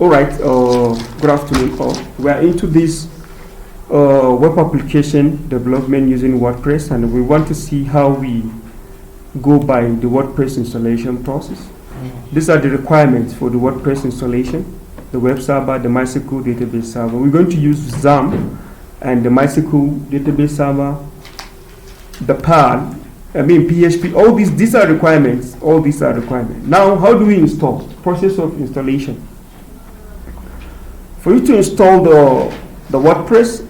All right, good afternoon all. We are into this web application development using WordPress, and we want to see how we go by the WordPress installation process. These are the requirements for the WordPress installation: the web server, the MySQL database server. We're going to use XAMPP and the MySQL database server, the PHP. All these are requirements. All these are requirements. Now, how do we install? Process of installation. For you to install the WordPress,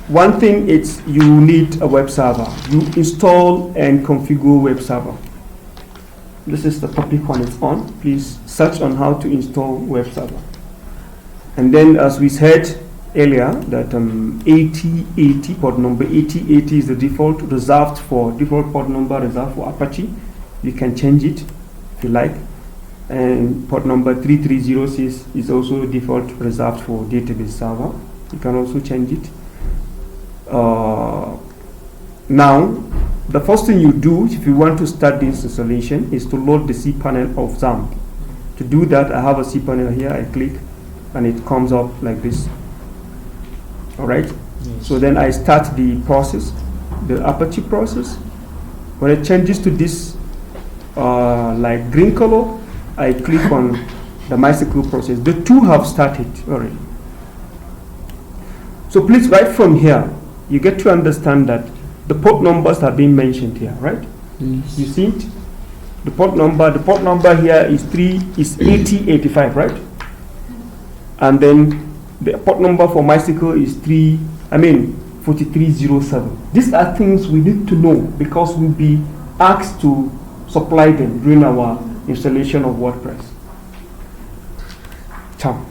one thing is you need a web server. You install and configure web server. This is the topic on its own. Please search on how to install web server. And then, as we said earlier, that 8080 port number 8080 is the default port number reserved for Apache. You can change it if you like. And port number 3306 is also default reserved for database server. You can also change it. Now, the first thing you do if you want to start this installation is to load the cPanel of XAMPP. To do that, I have a cPanel here. I click and it comes up like this. Alright? Yes. So then I start the process, the Apache process. When it changes to this like green color, I click on the MySQL process. The two have started already. So please, right from here, you get to understand that the port numbers are being mentioned here, right? Yes. You see it? The port number here is 8085, right? And then the port number for MySQL is 4307. These are things we need to know because we'll be asked to supply them during our installation of WordPress. Tom,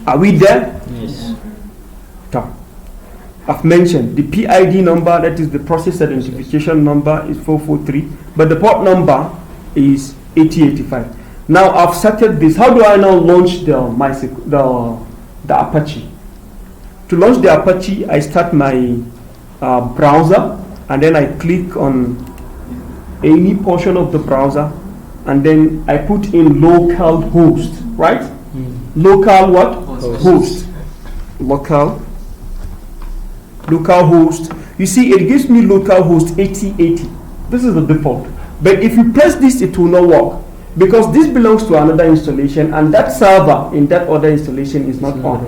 are we there? Yes. Tom, I've mentioned the PID number, that is the process identification number, is 443, but the port number is 8085. Now I've started this. How do I now launch the MySQL, the Apache? To launch the Apache, I start my browser, and then I click on any portion of the browser, and then I put in local host, right? Local what? Host. Local host. You see, it gives me local host 8080. This is the default. But if you press this, it will not work because this belongs to another installation, and that server in that other installation is not on.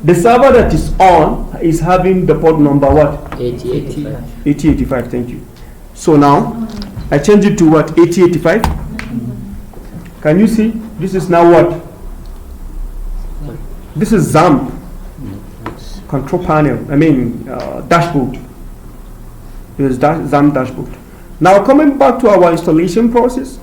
The server that is on is having the port number what? 8085. 8085. Thank you. So now I change it to what? 8085. Can you see? This is now what? This is XAMPP control panel. Dashboard. This is XAMPP dashboard. Now coming back to our installation process,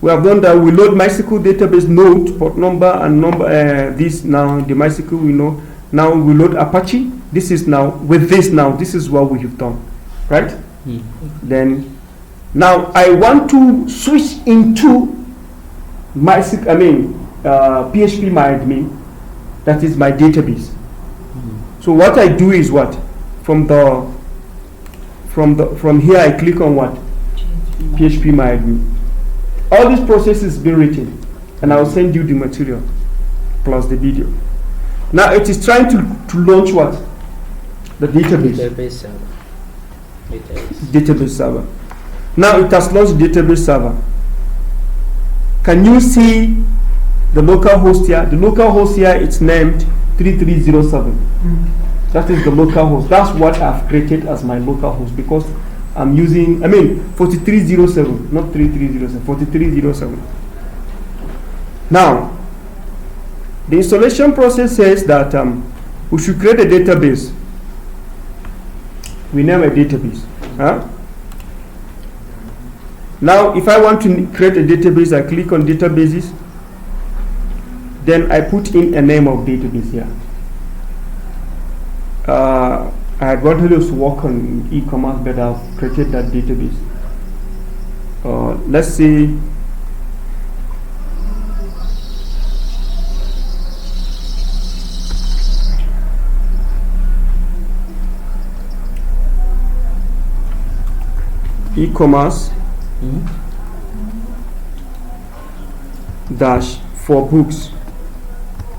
we have done that. We load MySQL database node, port number and number. This now the MySQL we know. Now we load Apache. This is now with this now. This is what we have done, right? Then. Now I want to switch into PHP MyAdmin, that is my database. So what I do is what? From here I click on what? PHP MyAdmin. All this process is being written, and I'll send you the material plus the video. Now it is trying to launch what? The database. Database server. Now it has launched database server. Can you see the local host here? The local host here, it's named 3307. That is the local host. That's what I've created as my local host because I'm using 4307, not 3307, 4307. Now the installation process says that we should create a database. We name a database. Now, if I want to create a database, I click on databases. Then I put in a name of database here. I had wanted to work on e-commerce, but I've created that database. Let's say e-commerce dash for books.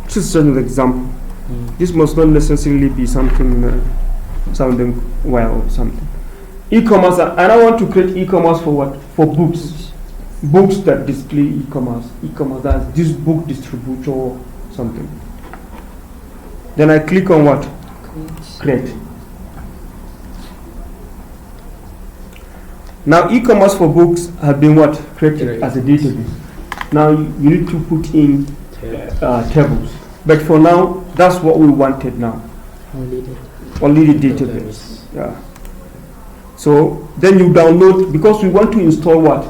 This is just an example. This must not necessarily be something sounding well or something. E-commerce, and I want to create e-commerce for what? For books. Books that display e-commerce. E-commerce, that's this book distributor or something. Then I click on what? Create. Now e-commerce for books have been what? Created as a database. Now you need to put in tables. But for now, that's what we wanted now. Only the database. Yeah. So then you download, because we want to install what?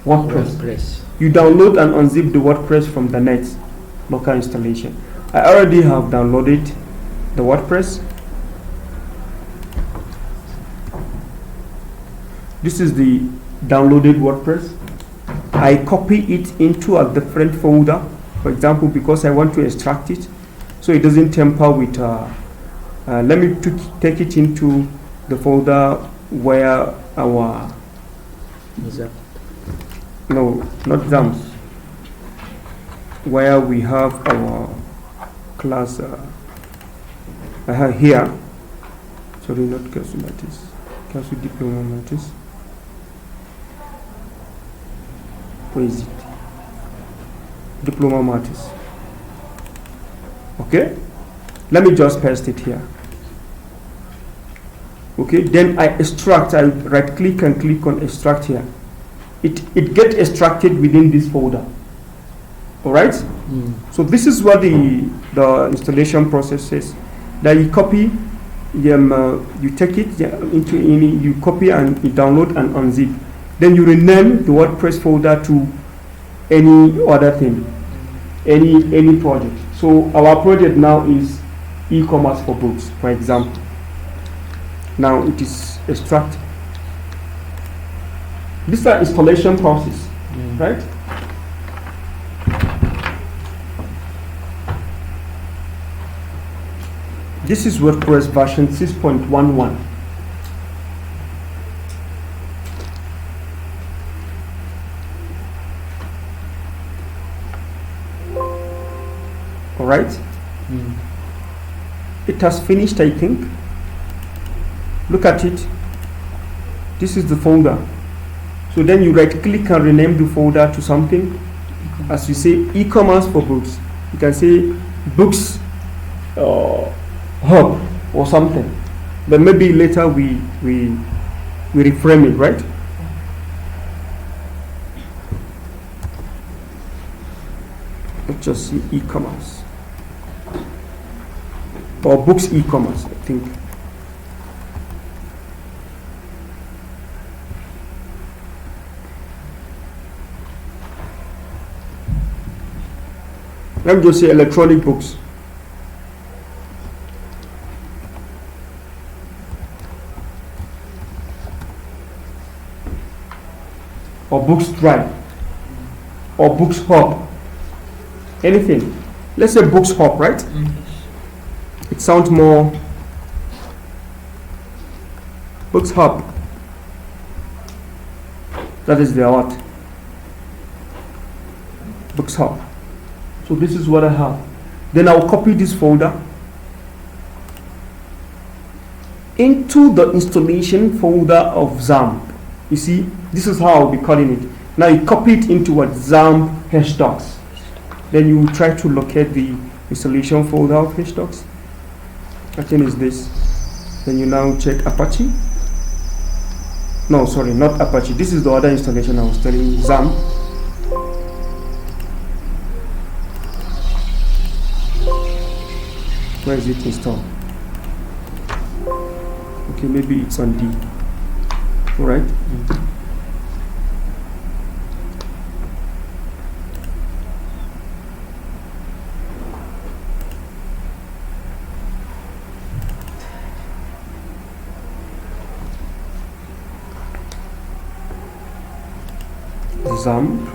WordPress. You download and unzip the WordPress from the net, local installation. I already have downloaded the WordPress. This is the downloaded WordPress. I copy it into a different folder, for example, because I want to extract it, so it doesn't tamper with. Let me take it into the folder where our no, not exams, where we have our class. I have here. Sorry, not Council Matters. Council Diploma Matters. Where is it? Diploma Matters. Okay, let me just paste it here. Okay, then I extract. I right click and click on extract here. It gets extracted within this folder. All right. So this is what the installation process is. That you copy, you take it into any, you copy and you download and unzip. Then you rename the WordPress folder to any other thing, any project. So our project now is e-commerce for books, for example. Now it is extract. This is the installation process, right? This is WordPress version 6.11. All right. It has finished, I think. Look at it. This is the folder. So then you right click and rename the folder to something. As you say, e-commerce for books. You can say books hub or something. But maybe later we reframe it, right? Let's just see e-commerce. Or books e-commerce, I think. Let me just say electronic books. Or books drive. Or books hub. Anything. Let's say books hub, right? It sounds more. Books hub. That is the what? Books hub. So this is what I have. Then I'll copy this folder into the installation folder of XAMPP. You see, this is how I'll be calling it. Now you copy it into what? XAMPP hashdocs. Then you try to locate the installation folder of hashdocs. I think it's this. Then you now check Apache. No, sorry, not Apache. This is the other installation I was telling you, XAMPP. Where is it installed? Okay, maybe it's on D. All right. XAMPP.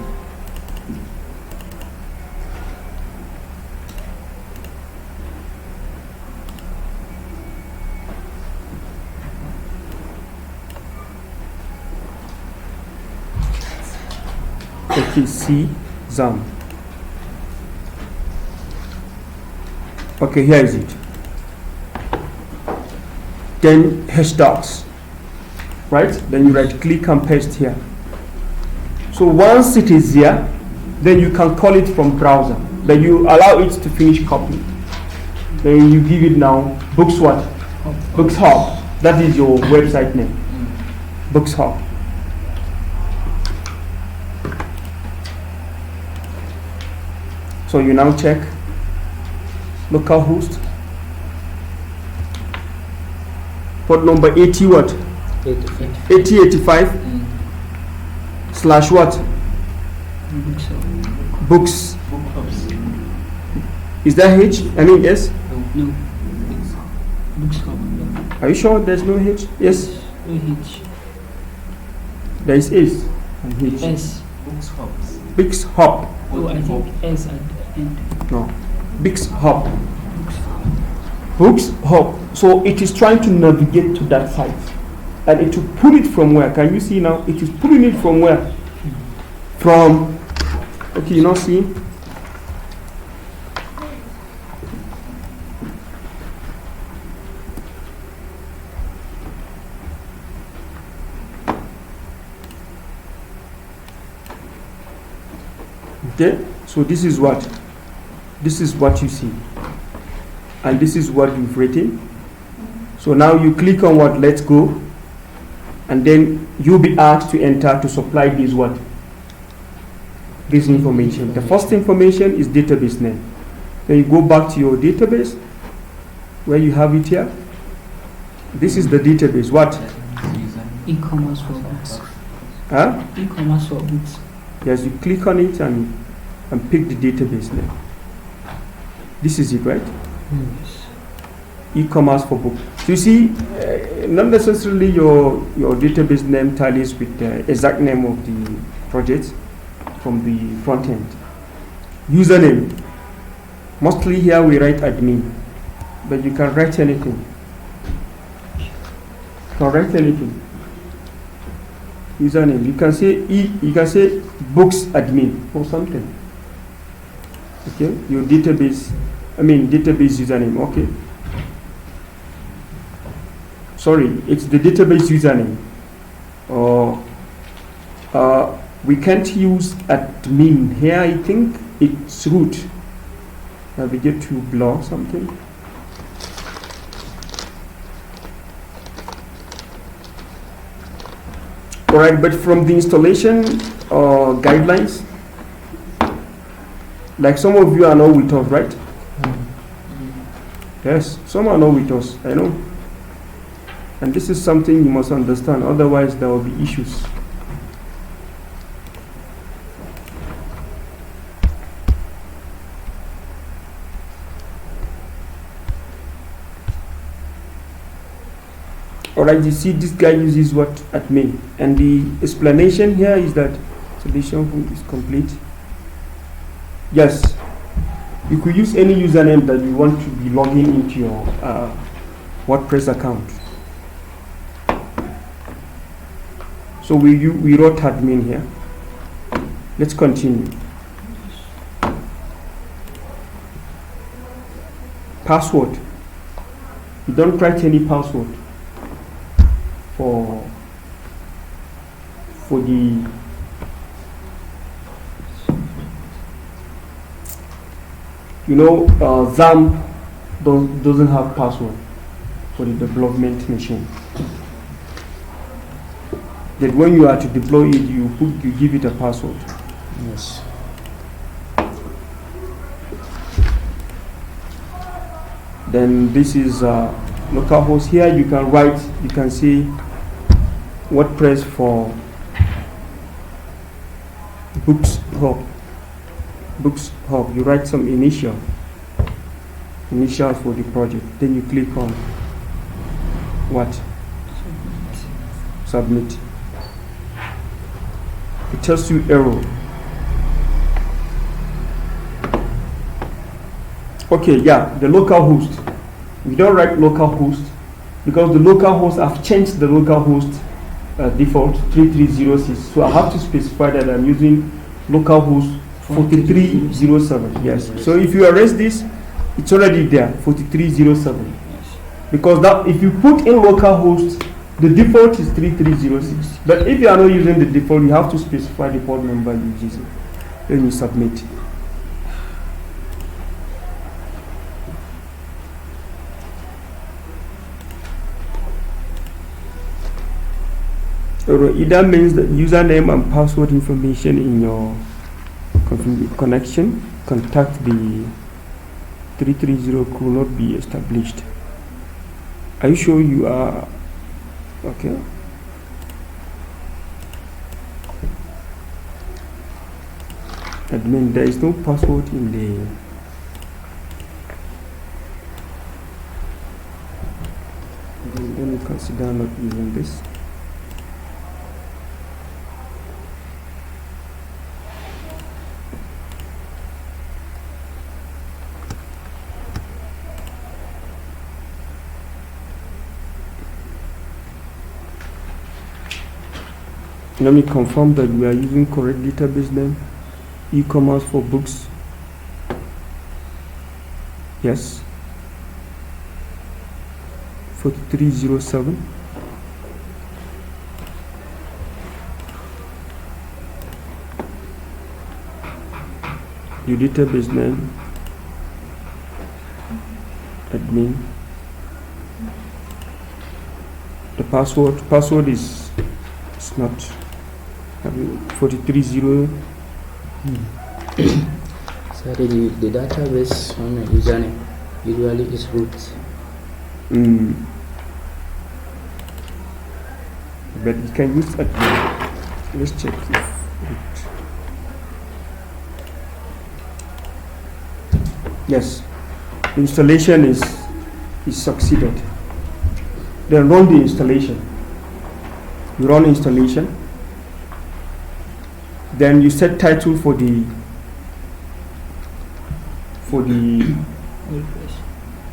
C XAMPP. Okay, here is it. Then hashtags, right? Then you right click and paste here. So once it is here, then you can call it from browser. Then you allow it to finish copying. Then you give it now Books what? Books Hub. That is your website name. Books Hub. So you now check localhost. Port number 80 what? 8085 slash what? Books. Is that H? I mean S? No. Books Hub. Are you sure there's no H? Yes. No H. There is S and H. S. Books Hubs. Books Hub. Oh, I think S at the end. No. Books Hub. Books Hub. So it is trying to navigate to that site. And it will pull it from where? Can you see now? It is pulling it from where? From, okay, you now see? Okay, so this is what you see, and this is what you've written. So now you click on what? Let's go, and then you'll be asked to enter to supply this what? This information. The first information is database name. Then you go back to your database where you have it here. This is the database. What? E-commerce for books. Huh? E-commerce for books. Yes, you click on it and pick the database name. This is it, right? Yes. E-commerce for book. So you see, not necessarily your database name tallies with the exact name of the project from the front end. Username. Mostly here we write admin, but you can write anything. You can write anything. Username. You can say books admin or something. Okay, your database username. Okay. Sorry, it's the database username. We can't use admin here. I think it's root. Navigate to blog something. Alright, but from the installation guidelines, like some of you are not with us, right? Yes, some are not with us, I know. And this is something you must understand, otherwise there will be issues. Alright, you see this guy uses what? Admin. And the explanation here is that solution is complete. Yes, you could use any username that you want to be logging into your WordPress account. So we wrote admin here. Let's continue. Password. You don't write any password for the XAMPP doesn't have password for the development machine. That when you are to deploy it, you give it a password. Yes. Then this is localhost. Here you can write. You can see WordPress for Books Hub. Books Hub. You write some initials for the project. Then you click on what? Submit. It tells you error. Okay, yeah, the localhost. We don't write localhost because the localhost, I've changed the localhost default 3306. So I have to specify that I'm using localhost 4307. Yes. So if you erase this, It's already there, 4307. Yes. Because that if you put in localhost, the default is 3306. But if you are not using the default, you have to specify the port number you're using. Then you submit. Either means that username and password information in your connection contact the 330 could not be established. Are you sure you are okay? Admin, there is no password in the then you consider not using this. Let me confirm that we are using correct database name. E-commerce for books. Yes. 4307. Your database name. Admin. The password is not 430. Sorry, the database on a username usually is root. But you can use admin. Let's check if root. Yes, the installation is succeeded. Then run the installation. You run installation. Then you set title for the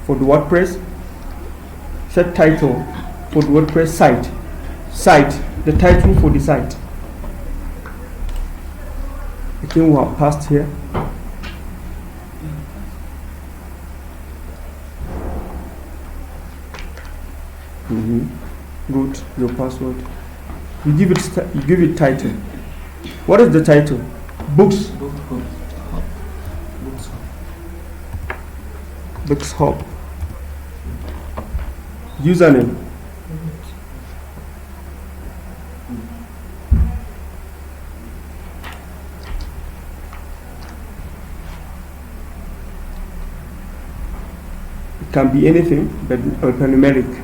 WordPress. Set title for the WordPress site. The title for the site. Again, we have passed here. Good. Your password. You give it title. What is the title? Books. Books Hub. Username. It can be anything, but alphanumeric.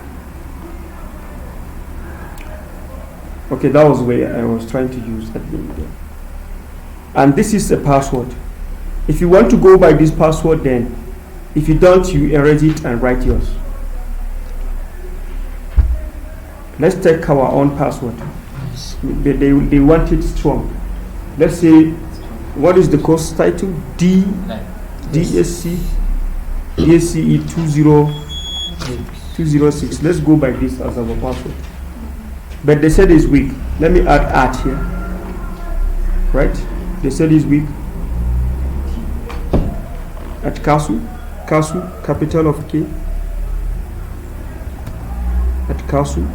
Okay, that was where I was trying to use admin there. And this is a password. If you want to go by this password, then if you don't, you erase it and write yours. Let's take our own password. They want it strong. Let's say, what is the course title? DSCE 206. Let's go by this as our password. But they said it's weak. Let me add @ here. Right? They said it's weak. At Kasu, capital of K. At Kasu,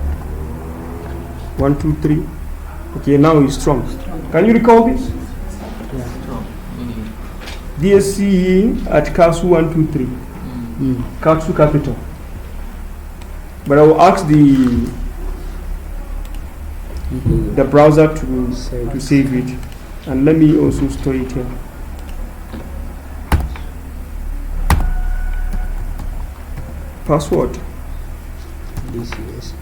1, 2, 3. Okay, now it's strong. Can you recall this? DSCE at Kasu 1, 2, 3. Kasu capital. But I will ask the browser to save it, and let me also store it here. Password. DCS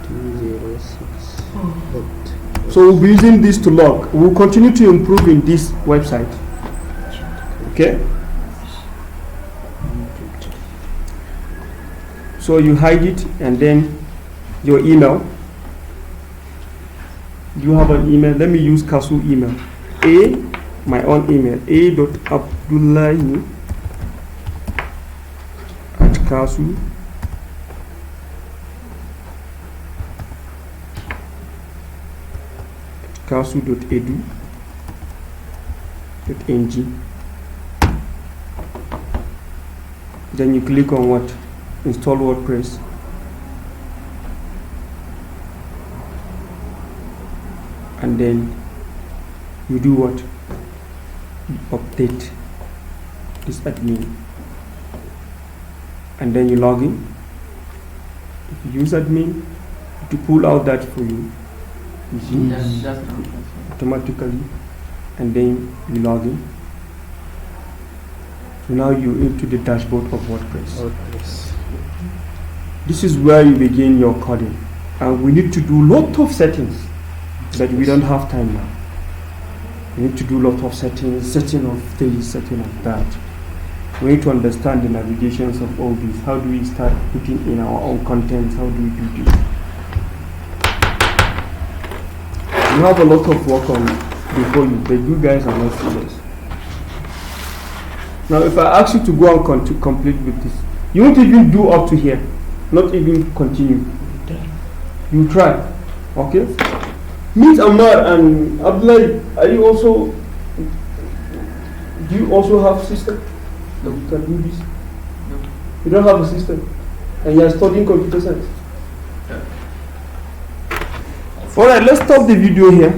206. So we'll be using this to log. We'll continue to improve in this website. Okay. So you hide it, and then your email. You have an email. Let me use Kasu email. My own email. a.abdullahi at Kasu. Kasu.edu.ng. Then you click on what? Install WordPress. And then you do what? You update this admin. And then you log in. If you use admin, to pull out that for you. You see? Automatically. And then you log in. So now you're into the dashboard of WordPress. This is where you begin your coding. And we need to do lot of settings, but we don't have time now. We need to do lot of settings, setting of this, setting of that. We need to understand the navigations of all these. How do we start putting in our own content? How do we do this? You have a lot of work on before you, but you guys are not serious. Now, if I ask you to go and to complete with this, you won't even do up to here, not even continue. You try, okay? Meet Ammar and Abdullah, are you also? Do you also have a system? No. You can do this. No. You don't have a system, and you are studying computer science. Yeah. All right, let's stop the video here.